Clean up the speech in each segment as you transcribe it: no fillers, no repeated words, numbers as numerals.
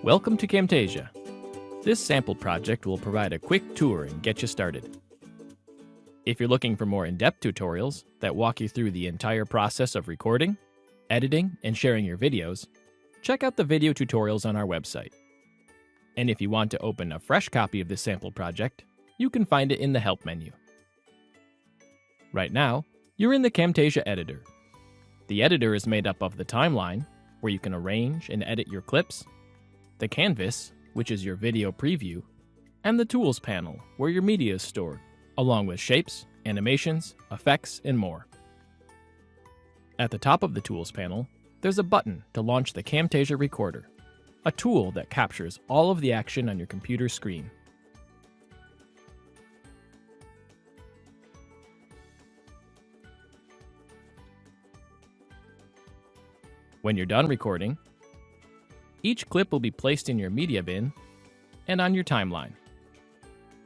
Welcome to Camtasia. This sample project will provide a quick tour and get you started. If you're looking for more in-depth tutorials that walk you through the entire process of recording, editing, and sharing your videos, check out the video tutorials on our website. And if you want to open a fresh copy of this sample project, you can find it in the Help menu. Right now, you're in the Camtasia editor. The editor is made up of the timeline, where you can arrange and edit your clips, the canvas, which is your video preview, and the tools panel, where your media is stored, along with shapes, animations, effects, and more. At the top of the tools panel, there's a button to launch the Camtasia Recorder, a tool that captures all of the action on your computer screen. When you're done recording, each clip will be placed in your media bin and on your timeline.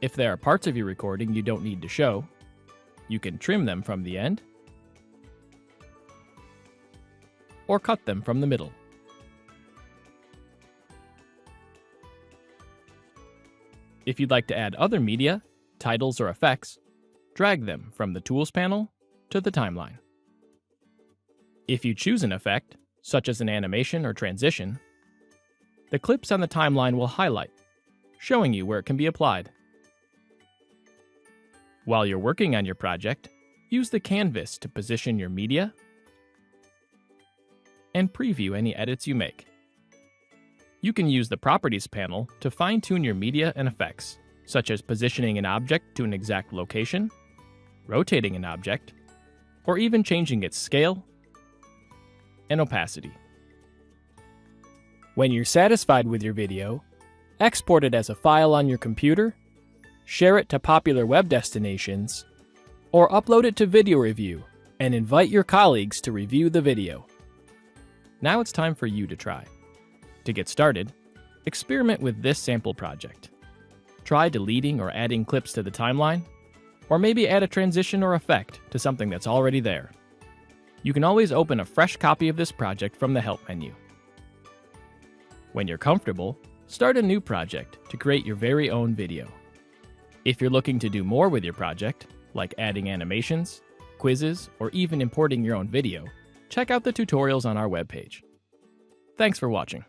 If there are parts of your recording you don't need to show, you can trim them from the end or cut them from the middle. If you'd like to add other media, titles, or effects, drag them from the Tools panel to the timeline. If you choose an effect, such as an animation or transition, the clips on the timeline will highlight, showing you where it can be applied. While you're working on your project, use the canvas to position your media and preview any edits you make. You can use the Properties panel to fine-tune your media and effects, such as positioning an object to an exact location, rotating an object, or even changing its scale and opacity. When you're satisfied with your video, export it as a file on your computer, share it to popular web destinations, or upload it to Video Review and invite your colleagues to review the video. Now it's time for you to try. To get started, experiment with this sample project. Try deleting or adding clips to the timeline, or maybe add a transition or effect to something that's already there. You can always open a fresh copy of this project from the Help menu. When you're comfortable, start a new project to create your very own video. If you're looking to do more with your project, like adding animations, quizzes, or even importing your own video, check out the tutorials on our webpage. Thanks for watching.